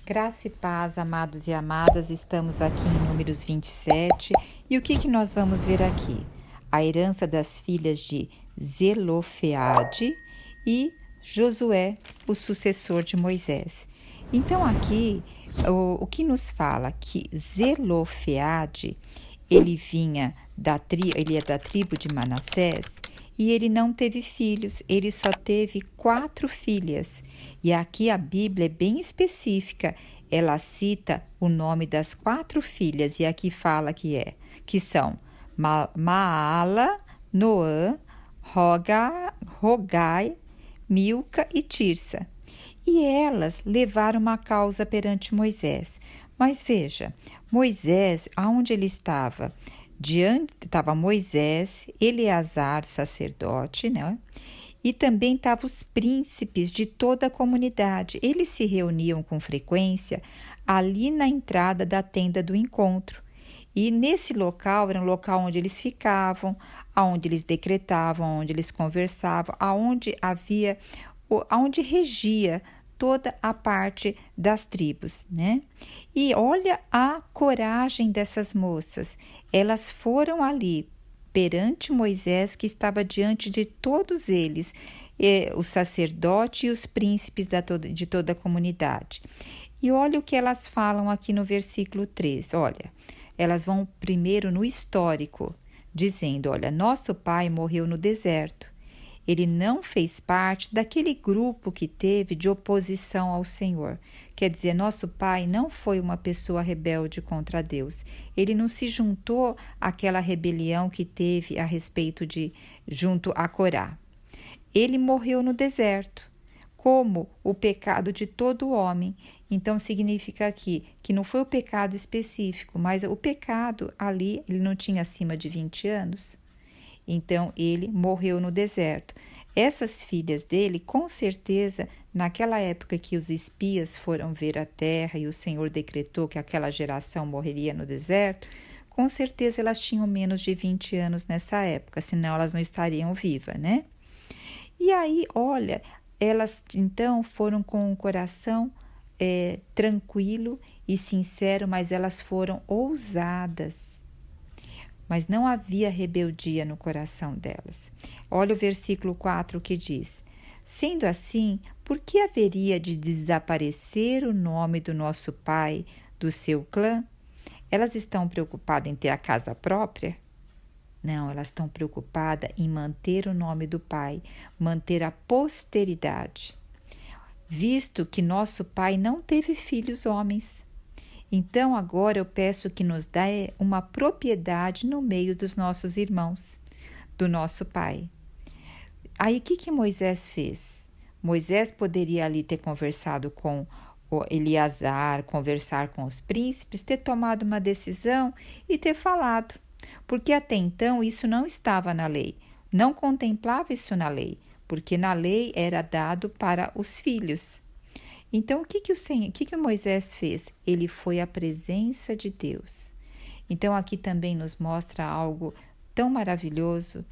Graça e paz, amados e amadas, estamos aqui em Números 27 e o que nós vamos ver aqui? A herança das filhas de Zelofeade e Josué, o sucessor de Moisés. Então aqui, o que nos fala que Zelofeade, ele é da tribo de Manassés, e ele não teve filhos, ele só teve 4 filhas. E aqui a Bíblia é bem específica, ela cita o nome das 4 filhas, e aqui fala que são Maala, Noã, Rogai, Milca e Tirsa. E elas levaram uma causa perante Moisés. Mas veja, Moisés, aonde ele estava? Diante estava Moisés, Eleazar, sacerdote, né? E também estavam os príncipes de toda a comunidade. Eles se reuniam com frequência ali na entrada da tenda do encontro. E nesse local era um local onde eles ficavam, onde eles decretavam, onde eles conversavam, onde regia toda a parte das tribos, né? E olha a coragem dessas moças. Elas foram ali perante Moisés, que estava diante de todos eles, o sacerdote e os príncipes de toda a comunidade. E olha o que elas falam aqui no versículo 3. Olha, elas vão primeiro no histórico, dizendo, olha, nosso pai morreu no deserto. Ele não fez parte daquele grupo que teve de oposição ao Senhor. Quer dizer, nosso pai não foi uma pessoa rebelde contra Deus. Ele não se juntou àquela rebelião que teve a respeito junto a Corá. Ele morreu no deserto, como o pecado de todo homem. Então significa aqui que não foi o pecado específico, mas o pecado ali, ele não tinha acima de 20 anos. Então, ele morreu no deserto. Essas filhas dele, com certeza, naquela época que os espias foram ver a terra e o Senhor decretou que aquela geração morreria no deserto, com certeza elas tinham menos de 20 anos nessa época, senão elas não estariam vivas, né? E aí, olha, elas então foram com um coração tranquilo e sincero, mas elas foram ousadas. Mas não havia rebeldia no coração delas. Olha o versículo 4 que diz: sendo assim, por que haveria de desaparecer o nome do nosso pai, do seu clã? Elas estão preocupadas em ter a casa própria? Não, elas estão preocupadas em manter o nome do pai, manter a posteridade. Visto que nosso pai não teve filhos homens, então agora eu peço que nos dê uma propriedade no meio dos nossos irmãos, do nosso pai. Aí o que Moisés fez? Moisés poderia ali ter conversado com o Eleazar, conversar com os príncipes, ter tomado uma decisão e ter falado, porque até então isso não estava na lei, não contemplava isso na lei, porque na lei era dado para os filhos. Então, o que Moisés fez? Ele foi à presença de Deus. Então, aqui também nos mostra algo tão maravilhoso.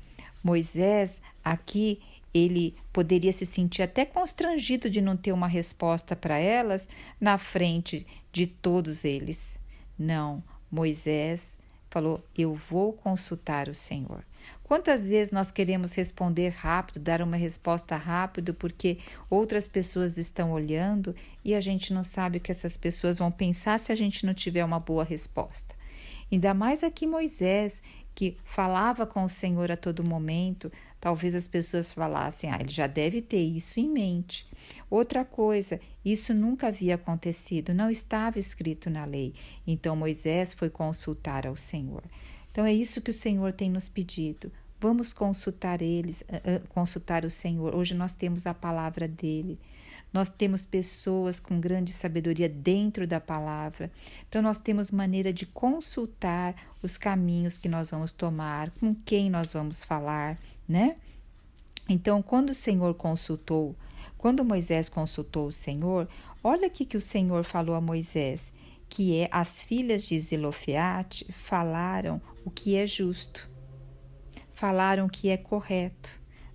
Moisés, aqui, ele poderia se sentir até constrangido de não ter uma resposta para elas na frente de todos eles. Não, Moisés falou, eu vou consultar o Senhor. Quantas vezes nós queremos responder rápido, dar uma resposta rápido, porque outras pessoas estão olhando e a gente não sabe o que essas pessoas vão pensar se a gente não tiver uma boa resposta. Ainda mais aqui Moisés, que falava com o Senhor a todo momento, talvez as pessoas falassem, ele já deve ter isso em mente. Outra coisa, isso nunca havia acontecido, não estava escrito na lei. Então Moisés foi consultar ao Senhor. Então é isso que o Senhor tem nos pedido. Vamos consultar consultar o Senhor. Hoje nós temos a palavra dele. Nós temos pessoas com grande sabedoria dentro da palavra. Então nós temos maneira de consultar os caminhos que nós vamos tomar, com quem nós vamos falar, né? Então quando Moisés consultou o Senhor, olha aqui que o Senhor falou a Moisés, que as filhas de Zelofeade falaram o que é justo, falaram o que é correto.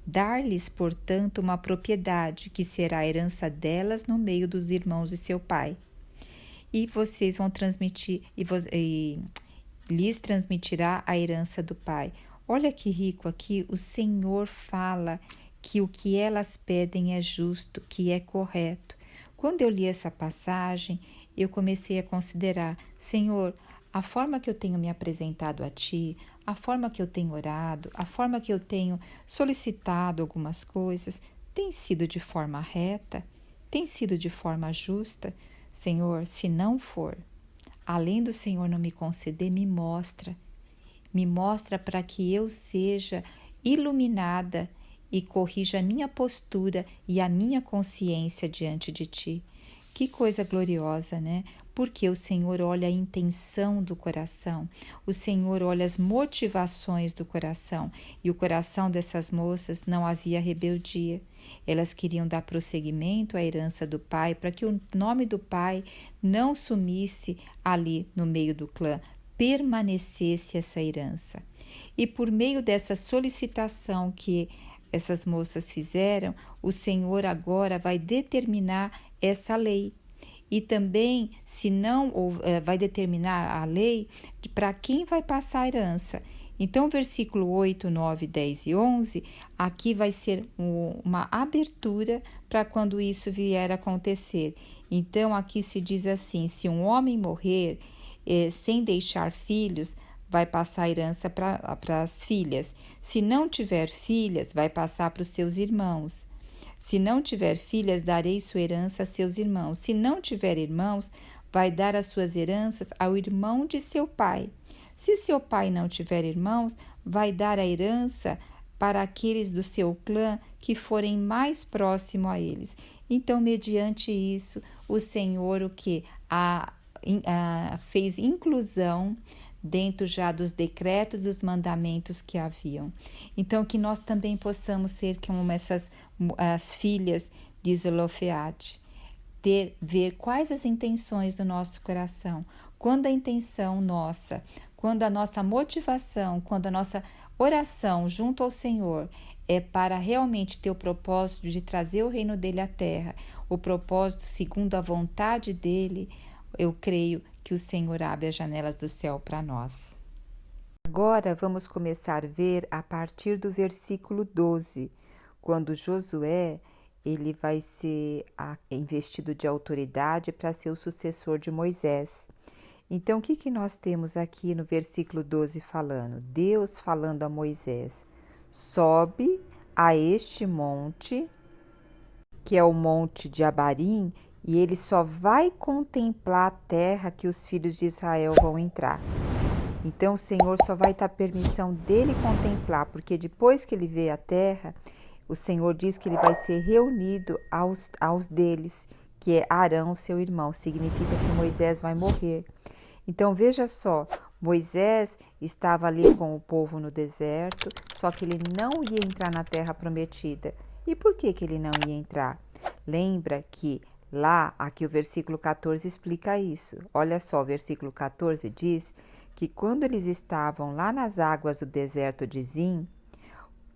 Dar-lhes, portanto, uma propriedade que será a herança delas no meio dos irmãos de seu pai. e vocês vão transmitir, e lhes transmitirá a herança do Pai. Olha que rico aqui, o Senhor fala que o que elas pedem é justo, que é correto. Quando eu li essa passagem, eu comecei a considerar, Senhor, a forma que eu tenho me apresentado a Ti, a forma que eu tenho orado, a forma que eu tenho solicitado algumas coisas, tem sido de forma reta? Tem sido de forma justa? Senhor, se não for, além do Senhor não me conceder, me mostra para que eu seja iluminada e corrija a minha postura e a minha consciência diante de Ti. Que coisa gloriosa, né? Porque o Senhor olha a intenção do coração, o Senhor olha as motivações do coração, e o coração dessas moças não havia rebeldia. Elas queriam dar prosseguimento à herança do pai, para que o nome do pai não sumisse ali no meio do clã, permanecesse essa herança. E por meio dessa solicitação que essas moças fizeram, o Senhor agora vai determinar essa lei. E também, se não, vai determinar a lei para quem vai passar a herança. Então, versículo 8, 9, 10 e 11, aqui vai ser uma abertura para quando isso vier a acontecer. Então, aqui se diz assim, se um homem morrer sem deixar filhos, vai passar a herança para as filhas. Se não tiver filhas, vai passar para os seus irmãos. Se não tiver filhas, darei sua herança a seus irmãos. Se não tiver irmãos, vai dar as suas heranças ao irmão de seu pai. Se seu pai não tiver irmãos, vai dar a herança para aqueles do seu clã que forem mais próximo a eles. Então, mediante isso, o Senhor fez inclusão dentro já dos decretos, dos mandamentos que haviam. Então, que nós também possamos ser como as filhas de Zelofeade, ver quais as intenções do nosso coração. Quando a intenção nossa, quando a nossa motivação, quando a nossa oração junto ao Senhor é para realmente ter o propósito de trazer o reino dele à terra, o propósito segundo a vontade dele, eu creio que o Senhor abre as janelas do céu para nós. Agora vamos começar a ver a partir do versículo 12, quando Josué ele vai ser investido de autoridade para ser o sucessor de Moisés. Então, o que nós temos aqui no versículo 12 falando? Deus falando a Moisés, sobe a este monte, que é o monte de Abarim, e ele só vai contemplar a terra que os filhos de Israel vão entrar. Então, o Senhor só vai dar permissão dele contemplar, porque depois que ele vê a terra, o Senhor diz que ele vai ser reunido aos deles, que é Arão, seu irmão. Significa que Moisés vai morrer. Então, veja só, Moisés estava ali com o povo no deserto, só que ele não ia entrar na terra prometida. E por que ele não ia entrar? Lembra que lá, aqui o versículo 14 explica isso. Olha só, o versículo 14 diz que quando eles estavam lá nas águas do deserto de Zim,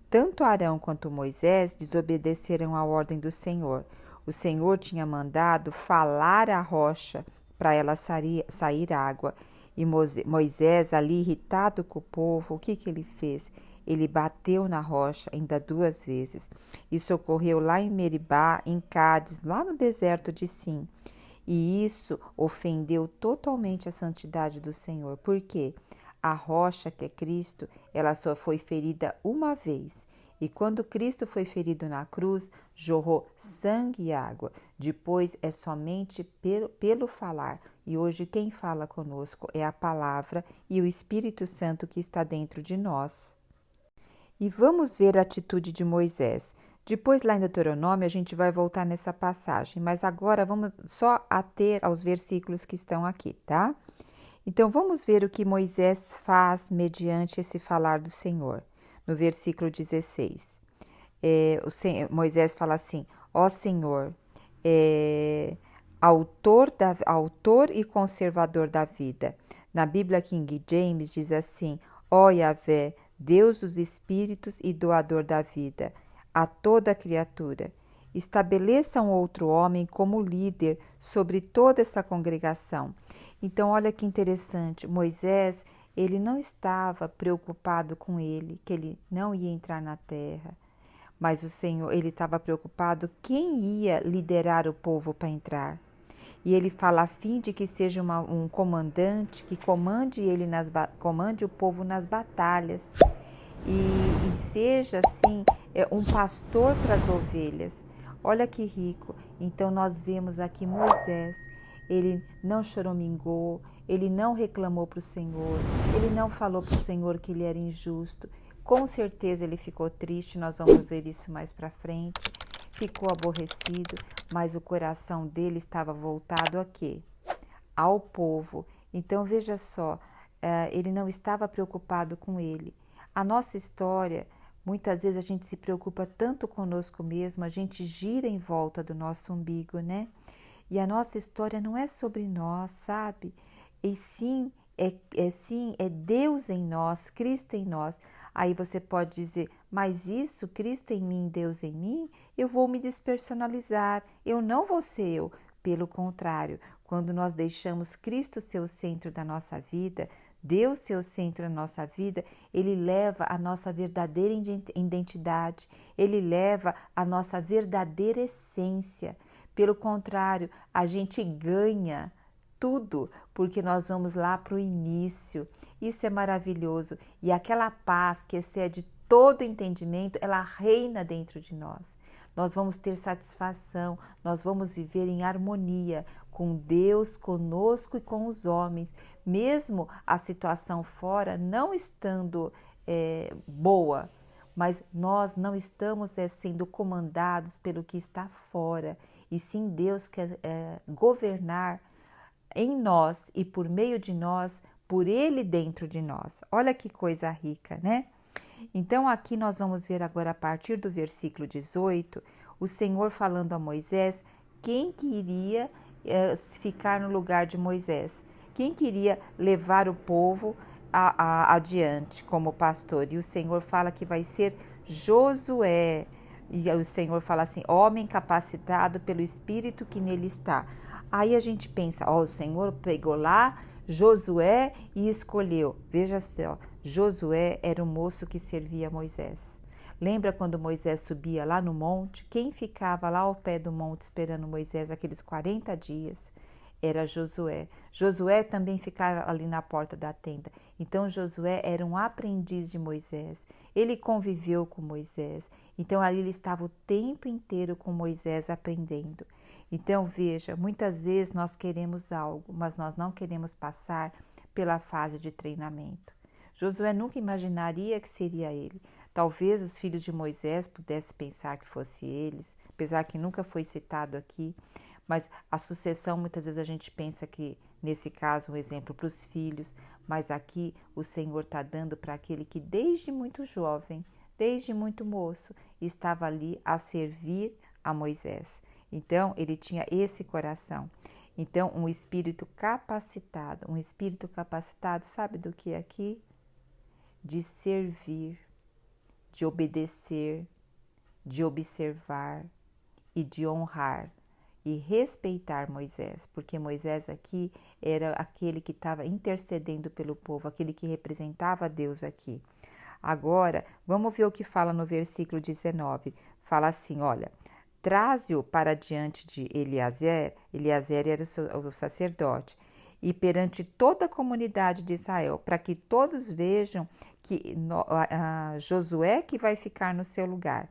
tanto Arão quanto Moisés desobedeceram à ordem do Senhor. O Senhor tinha mandado falar à rocha para ela sair água. E Moisés, ali irritado com o povo, o que ele fez? Ele bateu na rocha ainda 2 vezes. Isso ocorreu lá em Meribá, em Cádiz, lá no deserto de Sim. E isso ofendeu totalmente a santidade do Senhor. Por quê? A rocha, que é Cristo, ela só foi ferida uma vez. E quando Cristo foi ferido na cruz, jorrou sangue e água. Depois é somente pelo falar. E hoje quem fala conosco é a palavra e o Espírito Santo que está dentro de nós. E vamos ver a atitude de Moisés. Depois, lá em Deuteronômio, a gente vai voltar nessa passagem, mas agora vamos só ater aos versículos que estão aqui, tá? Então, vamos ver o que Moisés faz mediante esse falar do Senhor. No versículo 16, Moisés fala assim, ó Senhor, autor e conservador da vida. Na Bíblia King James diz assim, ó Yahvé, Deus dos espíritos e doador da vida, a toda criatura. estabeleça um outro homem como líder sobre toda essa congregação. Então, olha que interessante, Moisés, ele não estava preocupado com ele, que ele não ia entrar na terra, mas o Senhor, ele estava preocupado quem ia liderar o povo para entrar. E ele fala a fim de que seja um comandante que comande o povo nas batalhas e seja assim um pastor para as ovelhas. Olha que rico. Então nós vemos aqui Moisés, ele não choramingou, ele não reclamou para o Senhor, ele não falou para o Senhor que ele era injusto. Com certeza ele ficou triste, nós vamos ver isso mais para frente. Ficou aborrecido, mas o coração dele estava voltado a quê? Ao povo. Então veja só, ele não estava preocupado com ele. A nossa história, muitas vezes a gente se preocupa tanto conosco mesmo, a gente gira em volta do nosso umbigo, né? E a nossa história não é sobre nós, sabe? E sim, é Deus em nós, Cristo em nós. Aí você pode dizer, mas isso, Cristo em mim, Deus em mim, eu vou me despersonalizar, eu não vou ser eu. Pelo contrário, quando nós deixamos Cristo ser o centro da nossa vida, Deus ser o centro da nossa vida, Ele leva a nossa verdadeira identidade, Ele leva a nossa verdadeira essência. Pelo contrário, a gente ganha tudo, porque nós vamos lá para o início. Isso é maravilhoso. E aquela paz que excede todo entendimento, ela reina dentro de nós. Nós vamos ter satisfação, nós vamos viver em harmonia com Deus, conosco e com os homens, mesmo a situação fora não estando boa, mas nós não estamos sendo comandados pelo que está fora, e sim Deus quer governar em nós e por meio de nós, por Ele dentro de nós. Olha que coisa rica, né? Então aqui nós vamos ver agora a partir do versículo 18, o Senhor falando a Moisés quem que iria ficar no lugar de Moisés, quem queria levar o povo adiante como pastor. E o Senhor fala que vai ser Josué. E o Senhor fala assim, homem capacitado pelo Espírito que nele está. Aí a gente pensa, o Senhor pegou lá Josué e escolheu. Veja só, Josué era o moço que servia a Moisés. Lembra quando Moisés subia lá no monte? Quem ficava lá ao pé do monte esperando Moisés aqueles 40 dias? Era Josué. Josué também ficava ali na porta da tenda. Então Josué era um aprendiz de Moisés. Ele conviveu com Moisés. Então ali ele estava o tempo inteiro com Moisés aprendendo. Então veja, muitas vezes nós queremos algo, mas nós não queremos passar pela fase de treinamento. Josué nunca imaginaria que seria ele. Talvez os filhos de Moisés pudessem pensar que fosse eles, apesar que nunca foi citado aqui. Mas a sucessão, muitas vezes a gente pensa que, nesse caso, um exemplo para os filhos, mas aqui o Senhor está dando para aquele que desde muito jovem, desde muito moço, estava ali a servir a Moisés. Então, ele tinha esse coração. Então, um espírito capacitado, sabe do que é aqui? De servir, de obedecer, de observar e de honrar e respeitar Moisés, porque Moisés aqui era aquele que estava intercedendo pelo povo, aquele que representava Deus aqui. Agora, vamos ver o que fala no versículo 19. Fala assim, olha, traze-o para diante de Eliezer era o sacerdote, e perante toda a comunidade de Israel, para que todos vejam que Josué que vai ficar no seu lugar.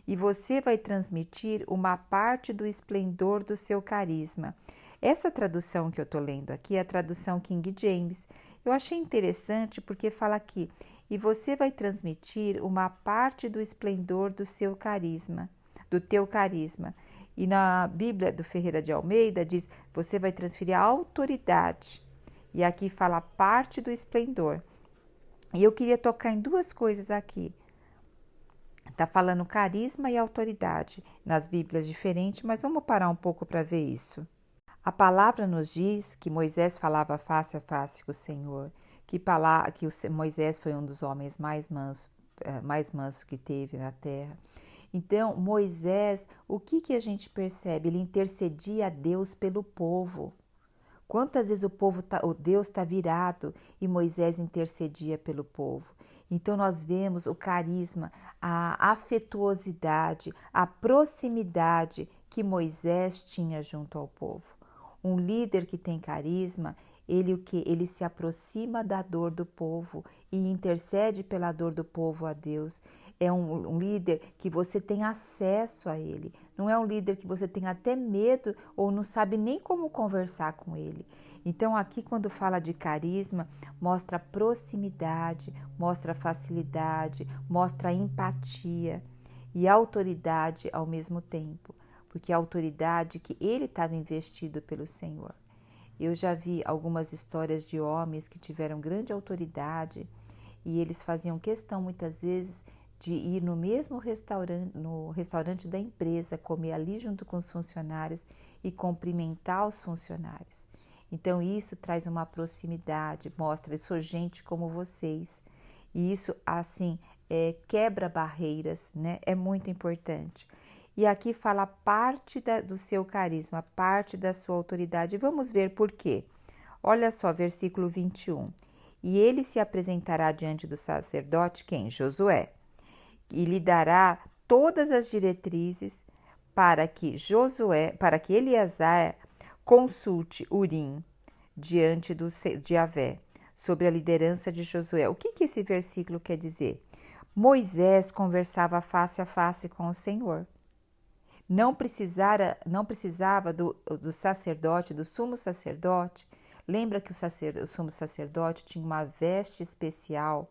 E você vai transmitir uma parte do esplendor do seu carisma. Essa tradução que eu estou lendo aqui é a tradução King James. Eu achei interessante porque fala aqui, e você vai transmitir uma parte do esplendor do seu carisma, do teu carisma. E na Bíblia do Ferreira de Almeida diz, você vai transferir a autoridade. E aqui fala parte do esplendor. E eu queria tocar em duas coisas aqui. Está falando carisma e autoridade nas Bíblias diferentes, mas vamos parar um pouco para ver isso. A palavra nos diz que Moisés falava face a face com o Senhor, que Moisés foi um dos homens mais manso que teve na terra. Então, Moisés, o que a gente percebe? Ele intercedia a Deus pelo povo. Quantas vezes o Deus está virado e Moisés intercedia pelo povo? Então nós vemos o carisma, a afetuosidade, a proximidade que Moisés tinha junto ao povo. Um líder que tem carisma, ele se aproxima da dor do povo e intercede pela dor do povo a Deus. É um líder que você tem acesso a ele. Não é um líder que você tem até medo ou não sabe nem como conversar com ele. Então aqui quando fala de carisma, mostra proximidade, mostra facilidade, mostra empatia e autoridade ao mesmo tempo. Porque a autoridade que ele estava investido pelo Senhor. Eu já vi algumas histórias de homens que tiveram grande autoridade e eles faziam questão muitas vezes de ir no mesmo restaurante, no restaurante da empresa, comer ali junto com os funcionários e cumprimentar os funcionários. Então isso traz uma proximidade, mostra, eu sou gente como vocês. E isso assim quebra barreiras, né? É muito importante. E aqui fala parte do seu carisma, parte da sua autoridade. Vamos ver por quê. Olha só, versículo 21. E ele se apresentará diante do sacerdote, quem? Josué. E lhe dará todas as diretrizes para que Eleazar consulte Urim diante de Yahvé, sobre a liderança de Josué. O que esse versículo quer dizer? Moisés conversava face a face com o Senhor. Não precisava do sacerdote, do sumo sacerdote. Lembra que o sumo sacerdote tinha uma veste especial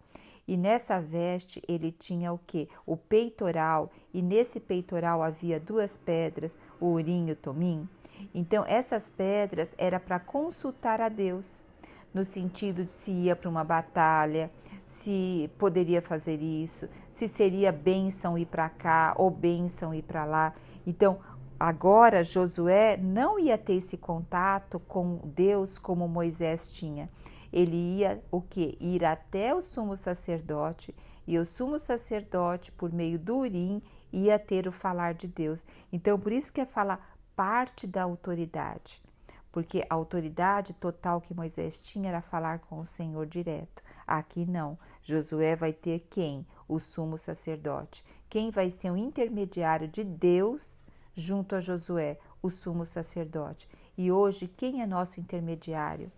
e nessa veste ele tinha o quê? O peitoral, e nesse peitoral havia 2 pedras, o Urim e o Tumim. Então essas pedras era para consultar a Deus, no sentido de se ia para uma batalha, se poderia fazer isso, se seria bênção ir para cá ou bênção ir para lá. Então, agora Josué não ia ter esse contato com Deus como Moisés tinha. Ele ia o quê? Ir até o sumo sacerdote, e o sumo sacerdote, por meio do Urim, ia ter o falar de Deus. Então, por isso que fala parte da autoridade, porque a autoridade total que Moisés tinha era falar com o Senhor direto. Aqui não. Josué vai ter quem? O sumo sacerdote. Quem vai ser o intermediário de Deus junto a Josué? O sumo sacerdote. E hoje, quem é nosso intermediário?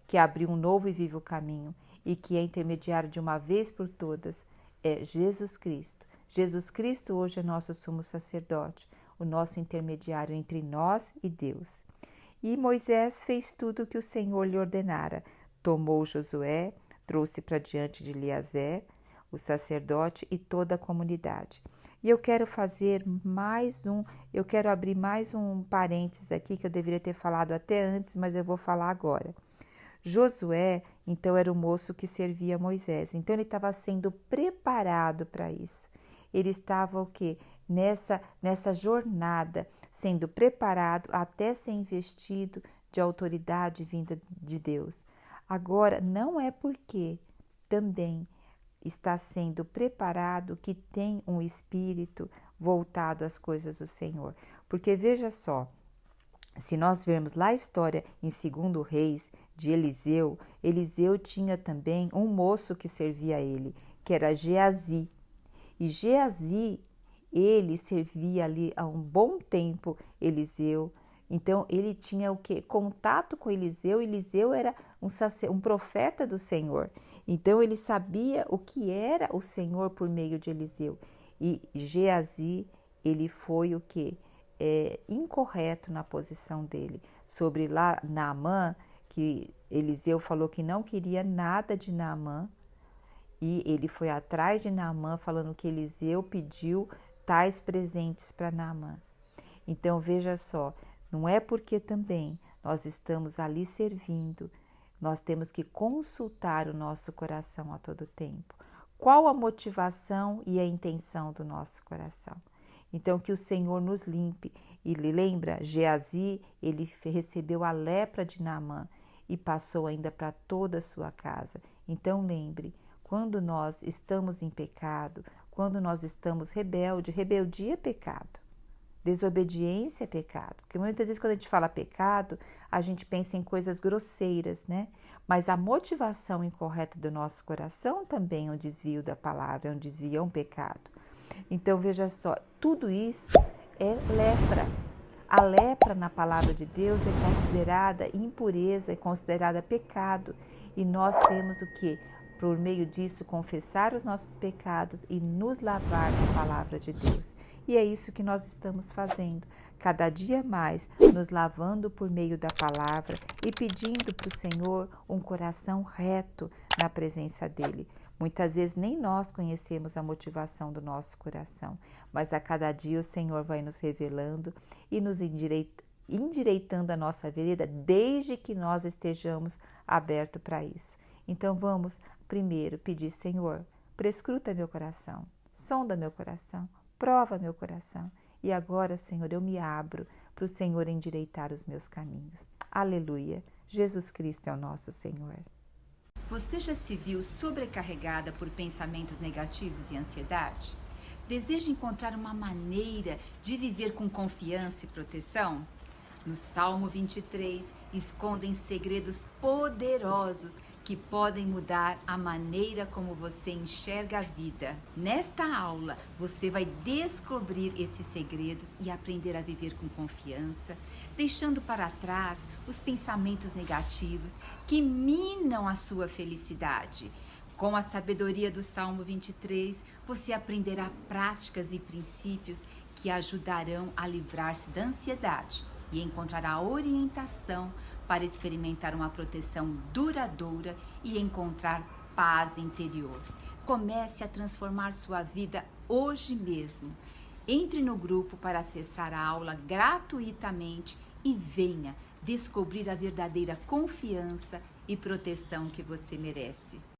Que abriu um novo e vivo caminho e que é intermediário de uma vez por todas, é Jesus Cristo. Jesus Cristo hoje é nosso sumo sacerdote, o nosso intermediário entre nós e Deus. E Moisés fez tudo o que o Senhor lhe ordenara. Tomou Josué, trouxe para diante de Eleazar, o sacerdote, e toda a comunidade. E eu quero abrir mais um parênteses aqui que eu deveria ter falado até antes, mas eu vou falar agora. Josué, então, era o moço que servia Moisés. Então, ele estava sendo preparado para isso. Ele estava o quê? Nessa jornada, sendo preparado até ser investido de autoridade vinda de Deus. Agora, não é porque também está sendo preparado que tem um espírito voltado às coisas do Senhor. Porque veja só, se nós vermos lá a história em 2 Reis de Eliseu, Eliseu tinha também um moço que servia a ele, que era Geazi. E Geazi, ele servia ali há um bom tempo Eliseu. Então ele tinha o quê? Contato com Eliseu. Eliseu era um profeta do Senhor. Então ele sabia o que era o Senhor por meio de Eliseu. E Geazi, ele foi o quê? Incorreto na posição dele. Sobre lá Naamã, que Eliseu falou que não queria nada de Naamã, e ele foi atrás de Naamã falando que Eliseu pediu tais presentes para Naamã. Então veja só, não é porque também nós estamos ali servindo, nós temos que consultar o nosso coração a todo tempo. Qual a motivação e a intenção do nosso coração? Então que o Senhor nos limpe. E lembra, Geazi, ele recebeu a lepra de Naamã e passou ainda para toda a sua casa. Então lembre, quando nós estamos em pecado, quando nós estamos rebelde, rebeldia é pecado. Desobediência é pecado. Porque muitas vezes quando a gente fala pecado, a gente pensa em coisas grosseiras, né? Mas a motivação incorreta do nosso coração também é um desvio da palavra, é um desvio, é um pecado. Então veja só, tudo isso é lepra. A lepra na palavra de Deus é considerada impureza, é considerada pecado. E nós temos o quê? Por meio disso, confessar os nossos pecados e nos lavar na palavra de Deus. E é isso que nós estamos fazendo, cada dia mais, nos lavando por meio da palavra e pedindo para o Senhor um coração reto na presença dEle. Muitas vezes nem nós conhecemos a motivação do nosso coração, mas a cada dia o Senhor vai nos revelando e nos endireitando a nossa vereda, desde que nós estejamos abertos para isso. Então vamos primeiro pedir, Senhor, prescruta meu coração, sonda meu coração, prova meu coração. E agora, Senhor, eu me abro para o Senhor endireitar os meus caminhos. Aleluia! Jesus Cristo é o nosso Senhor. Você já se viu sobrecarregada por pensamentos negativos e ansiedade? Deseja encontrar uma maneira de viver com confiança e proteção? No Salmo 23, escondem segredos poderosos que podem mudar a maneira como você enxerga a vida. Nesta aula, você vai descobrir esses segredos e aprender a viver com confiança, deixando para trás os pensamentos negativos que minam a sua felicidade. Com a sabedoria do Salmo 23, você aprenderá práticas e princípios que ajudarão a livrar-se da ansiedade e encontrará orientação para experimentar uma proteção duradoura e encontrar paz interior. Comece a transformar sua vida hoje mesmo. Entre no grupo para acessar a aula gratuitamente e venha descobrir a verdadeira confiança e proteção que você merece.